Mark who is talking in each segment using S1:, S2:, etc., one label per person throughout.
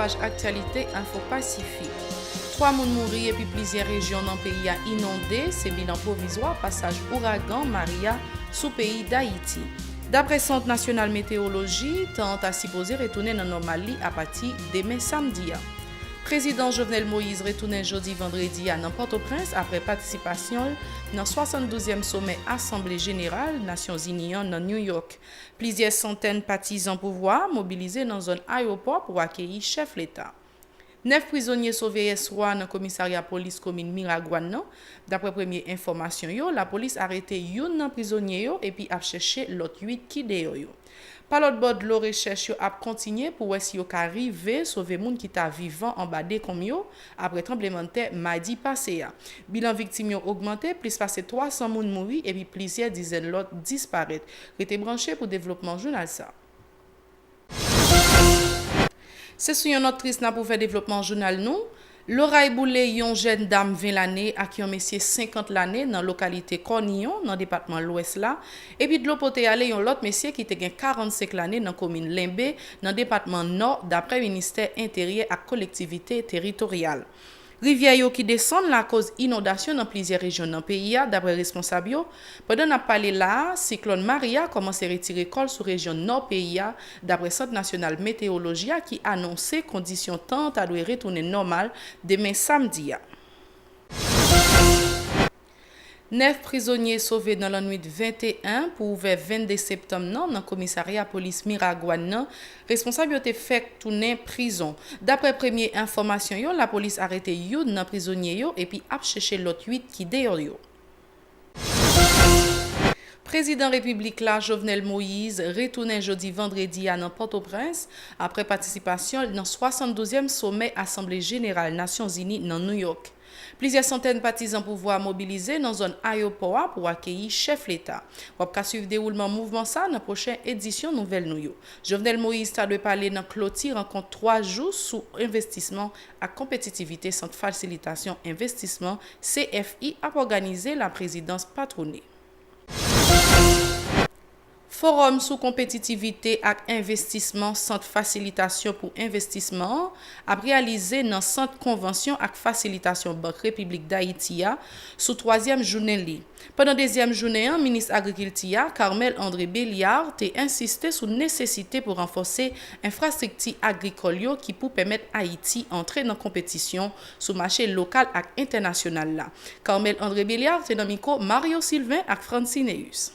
S1: page actualité Info Pacifique. 3 moun mouri et puis plusieurs régions dans le pays a inondé, c'est bilan provisoire passage ouragan Maria sous pays d'Haïti. D'après Centre national météorologie, temps à supposer retourner dans normalie à partir demain samedi. Président Jovenel Moïse retourne jeudi vendredi à Port-au-Prince après participation dans 72e sommet Assemblée générale Nations Unies dans New York. Plusieurs centaines partisans pouvoir mobilisés dans un aéroport pour accueillir chef l'État. 9 prisonniers sauvés hier soir dans le commissariat police commune Miragouane. D'après première information, la police a arrêté un prisonnier et puis a cherché l'autre 8 qui dehors. Par l'autre bord de la recherche a continué pour voir si yo ka arriver sauver moun qui ta vivant en bas des comme yo après tremblement de terre mardi passé. Bilan victime yo augmenté, plus passé 300 moun mouri et puis plusieurs dizaines l'autre disparaître. Rete branché pour développement journal ça. C'est sur une autre triste pour faire développement journal nous. Laura Boulé, une jeune dame 20 l'année, à qui un monsieur 50 l'année dans la localité Cornillon, dans le département de l'Ouest là. Et puis de l'autre côté, il y a un autre monsieur qui a 45 l'année dans la commune Limbé, dans le département Nord, d'après le ministère intérieur et collectivité territoriale. Rivière qui descend la cause inondation dans plusieurs régions dans le pays, d'après responsable. Pendant qu'on a parlé là, cyclone Maria commence à retirer col sur région nord pays, d'après Centre national météorologie qui annonçait conditions temps à doit retourner normal demain samedi. 9 prisonniers sauvés dans la nuit de 21 pour vers 22 septembre dans le commissariat police Miragouane. Responsable été fait tourner prison. D'après première information, la police a arrêté un prisonnier et puis a cherché l'autre 8 qui dehors. Président République là, Jovenel Moïse, retourné jeudi vendredi à Port-au-Prince après participation dans 72e sommet Assemblée générale Nations Unies dans New York. Plusieurs centaines de partisans pouvoir mobiliser dans un aéroport pour accueillir chef l'État. On va suivre le déroulement mouvement ça dans la prochaine édition Nouvelle New York. Jovenel Moïse a de parler dans clôture rencontre 3 jours sous investissement à compétitivité centre facilitation investissement CFI a organisé la présidence patronnée. Forum sous compétitivité et investissement centre facilitation pour investissement a réalisé dans centre convention et facilitation Banque République d'Haïti sous 3e journée li. Pendant 2e journée, le ministre agriculture Carmel André Béliard a insisté sur la nécessité pour renforcer l'infrastructure agricole qui pour permettre Haïti entrer dans la compétition sur le marché local et international là. Carmel André Béliard c'est dans le micro Mario Sylvain et Francineus.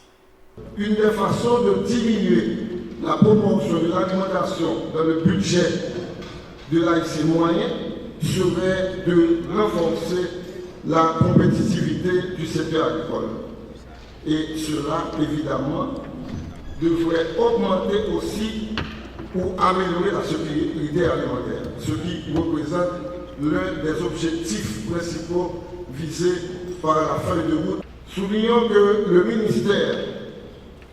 S2: Une des façons de diminuer la proportion de l'alimentation dans le budget de l'Haïti moyen serait de renforcer la compétitivité du secteur agricole. Et cela, évidemment, devrait augmenter aussi pour améliorer la sécurité alimentaire, ce qui représente l'un des objectifs principaux visés par la feuille de route. Soulignons que le ministère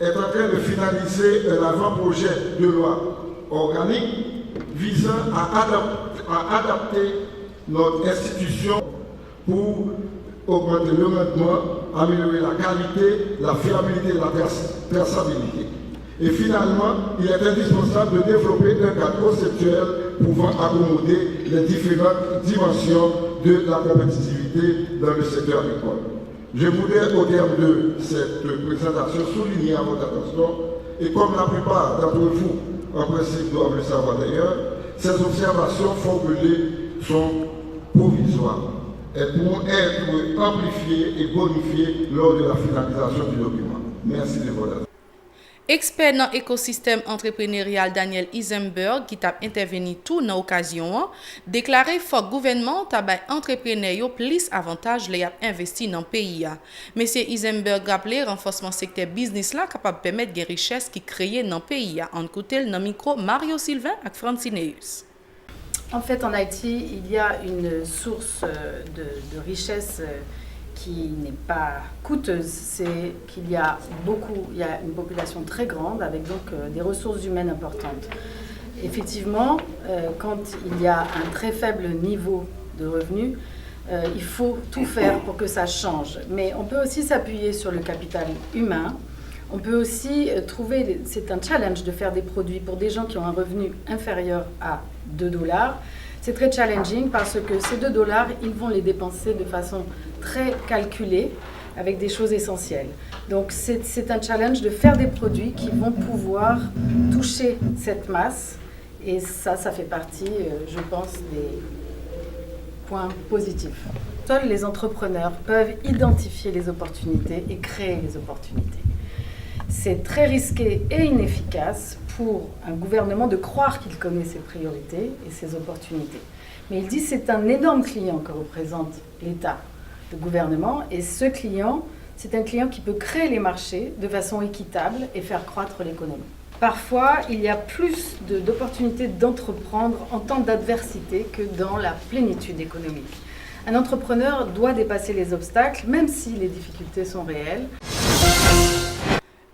S2: est en train de finaliser l'avant-projet de loi organique visant à adapter notre institution pour augmenter le rendement, améliorer la qualité, la fiabilité et la traçabilité. Et finalement, il est indispensable de développer un cadre conceptuel pouvant accommoder les différentes dimensions de la compétitivité dans le secteur agricole. Je voudrais, au terme de cette présentation, souligner à votre attention, et comme la plupart d'entre vous, en principe, doivent le savoir d'ailleurs, ces observations formulées sont provisoires. Elles pourront être amplifiées et bonifiées lors de la finalisation du document. Merci de votre attention.
S1: Expert dans l'écosystème entrepreneurial Daniel Isenberg, qui a intervenu tout dans l'occasion, déclaré que le gouvernement a entrepreneurs plus avantages les investir dans le pays. Monsieur Isenberg a rappelé renforcement secteur business là capable de permettre des richesses qui créent dans le pays. En côté dans le micro Mario Sylvain et Francineus.
S3: En fait, en Haïti, il y a une source de richesse qui n'est pas coûteuse, c'est qu'il y a une population très grande avec donc des ressources humaines importantes. Effectivement, quand il y a un très faible niveau de revenus, il faut tout faire pour que ça change. Mais on peut aussi s'appuyer sur le capital humain. On peut aussi trouver, c'est un challenge de faire des produits pour des gens qui ont un revenu inférieur à $2. C'est très challenging parce que ces $2, ils vont les dépenser de façon très calculée avec des choses essentielles. Donc c'est un challenge de faire des produits qui vont pouvoir toucher cette masse et ça fait partie, je pense, des points positifs. Seuls les entrepreneurs peuvent identifier les opportunités et créer les opportunités. C'est très risqué et inefficace pour un gouvernement de croire qu'il connaît ses priorités et ses opportunités. Mais il dit que c'est un énorme client que représente l'État, le gouvernement, et ce client, c'est un client qui peut créer les marchés de façon équitable et faire croître l'économie. Parfois, il y a plus d'opportunités d'entreprendre en temps d'adversité que dans la plénitude économique. Un entrepreneur doit dépasser les obstacles, même si les difficultés sont réelles.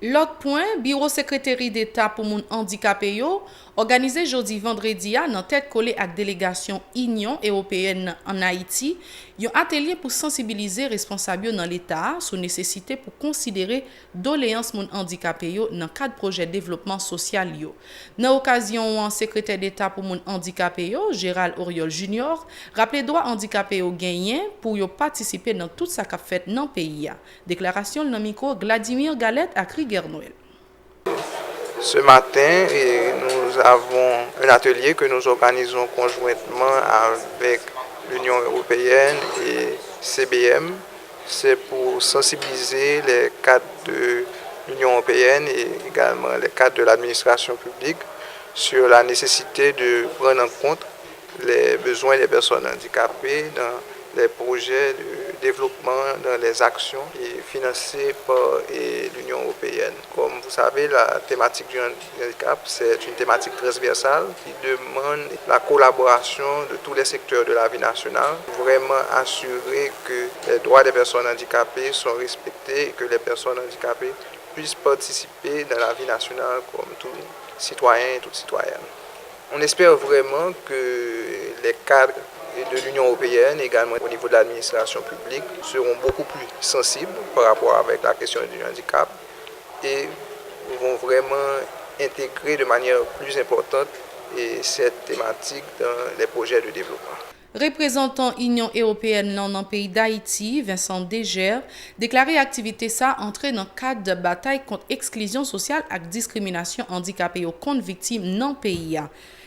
S1: L'autre point, Bureau Secrétaire d'État pour moun handicapé yo, organisé jeudi vendredi dans tête collée avec délégation Union européenne en Haïti, un atelier pour sensibiliser responsables dans l'État sur nécessité pour considérer doléances moun handicapé yo dans cadre projet développement social yo. Dans occasion un secrétaire d'État pour moun handicapé yo, Gérald Oriol Junior, rappelé droit handicapé yo gagné pour yo participer dans tout ça qu'a fait dans pays. Déclaration dans micro Vladimir Galette à Noël.
S4: Ce matin, nous avons un atelier que nous organisons conjointement avec l'Union européenne et CBM. C'est pour sensibiliser les cadres de l'Union européenne et également les cadres de l'administration publique sur la nécessité de prendre en compte les besoins des personnes handicapées dans les projets de développement, dans les actions financées par l'Union européenne. Comme vous savez, la thématique du handicap, c'est une thématique transversale qui demande la collaboration de tous les secteurs de la vie nationale pour vraiment assurer que les droits des personnes handicapées sont respectés et que les personnes handicapées puissent participer dans la vie nationale comme tous citoyens et toutes citoyennes. On espère vraiment que les cadres de l'Union européenne, également au niveau de l'administration publique, seront beaucoup plus sensibles par rapport avec la question du handicap et vont vraiment intégrer de manière plus importante cette thématique dans les projets de développement.
S1: Représentant Union européenne dans le pays d'Haïti, Vincent Degère, déclaré activité ça entrer dans le cadre de bataille contre l'exclusion sociale et discrimination handicapée contre victimes dans le pays.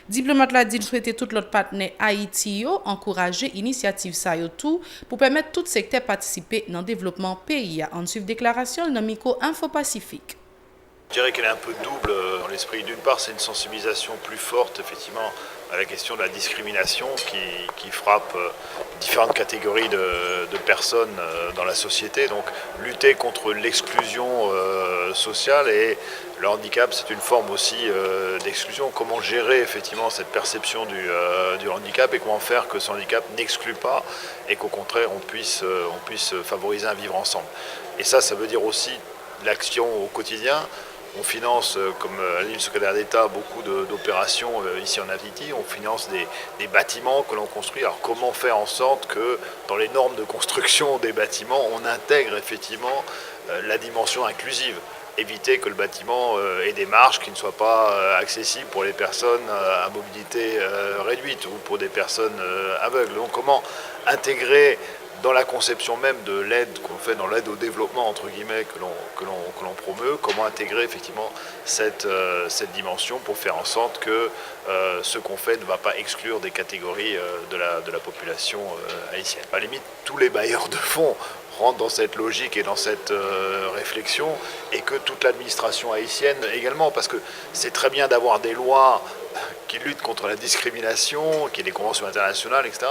S1: Diplomate la dit souhaiter tout l'autre partenaire Haïti encourager l'initiative ça tout pour permettre tout secteur participer dans le développement pays. En suivant déclaration dans Micro Info Pacifique.
S5: Je dirais qu'elle est un peu double dans l'esprit. D'une part, c'est une sensibilisation plus forte, effectivement, à la question de la discrimination qui frappe différentes catégories de personnes dans la société. Donc, lutter contre l'exclusion sociale et le handicap, c'est une forme aussi d'exclusion. Comment gérer, effectivement, cette perception du handicap et comment faire que ce handicap n'exclue pas et qu'au contraire, on puisse favoriser un vivre ensemble. Et ça veut dire aussi l'action au quotidien. On finance, comme a dit le secrétaire d'État, beaucoup d'opérations ici en Haïti. On finance des bâtiments que l'on construit. Alors comment faire en sorte que dans les normes de construction des bâtiments, on intègre effectivement la dimension inclusive. Éviter que le bâtiment ait des marches qui ne soient pas accessibles pour les personnes à mobilité réduite ou pour des personnes aveugles. Donc comment intégrer dans la conception même de l'aide qu'on fait, dans l'aide au développement entre guillemets que l'on promeut, comment intégrer effectivement cette dimension pour faire en sorte que ce qu'on fait ne va pas exclure des catégories de la population haïtienne. À la limite, tous les bailleurs de fonds rentrent dans cette logique et dans cette réflexion et que toute l'administration haïtienne également, parce que c'est très bien d'avoir des lois qui luttent contre la discrimination, qui est des conventions internationales, etc.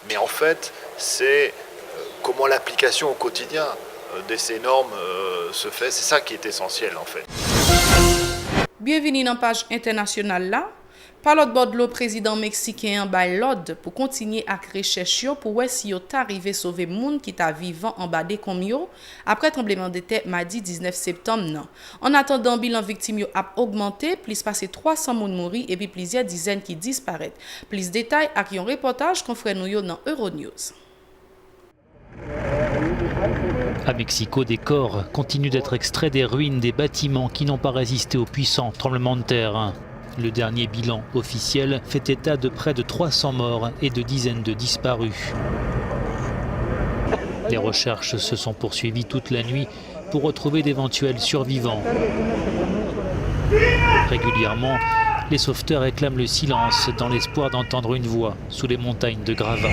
S5: Mais en fait, c'est comment l'application au quotidien de ces normes se fait, c'est ça qui est essentiel en fait.
S1: Bienvenue dans la page internationale là. Par l'autre bord, le président mexicain bail l'ordre pour continuer à rechercher pour voir si yo t'arrivé sauver moun qui t'a vivant en bas des comme yo après tremblement de terre mardi 19 septembre non. En attendant bilan victime yo a augmenté, plus passé 300 moun mouri et puis plusieurs dizaines qui disparaissent. Plus détails avec un reportage qu'on frère nous yo dans Euronews.
S6: À Mexico, des corps continuent d'être extraits des ruines des bâtiments qui n'ont pas résisté aux puissants tremblements de terre. Le dernier bilan officiel fait état de près de 300 morts et de dizaines de disparus. Les recherches se sont poursuivies toute la nuit pour retrouver d'éventuels survivants. Régulièrement, les sauveteurs réclament le silence dans l'espoir d'entendre une voix sous les montagnes de gravats.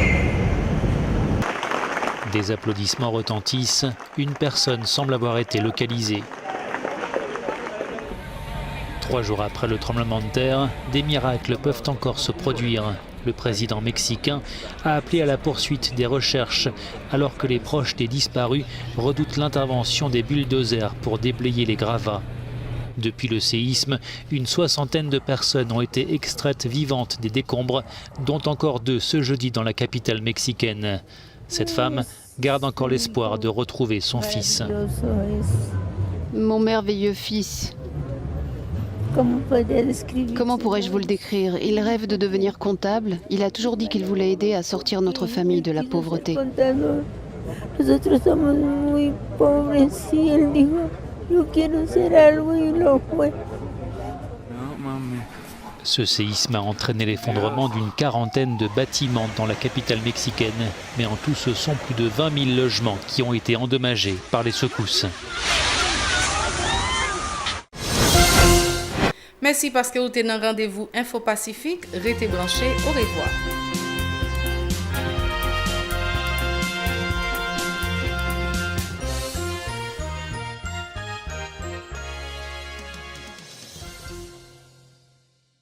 S6: Des applaudissements retentissent, une personne semble avoir été localisée. 3 jours après le tremblement de terre, des miracles peuvent encore se produire. Le président mexicain a appelé à la poursuite des recherches alors que les proches des disparus redoutent l'intervention des bulldozers pour déblayer les gravats. Depuis le séisme, une 60aine de personnes ont été extraites vivantes des décombres, dont encore 2 ce jeudi dans la capitale mexicaine. Cette femme garde encore l'espoir de retrouver son fils.
S7: Mon merveilleux fils. Comment pourrais-je vous le décrire? Il rêve de devenir comptable. Il a toujours dit qu'il voulait aider à sortir notre famille de la pauvreté.
S6: Ce séisme a entraîné l'effondrement d'une 40aine de bâtiments dans la capitale mexicaine. Mais en tout, ce sont plus de 20 000 logements qui ont été endommagés par les secousses.
S1: Merci parce que vous êtes dans rendez-vous Info Pacifique. Restez branchés. Au revoir.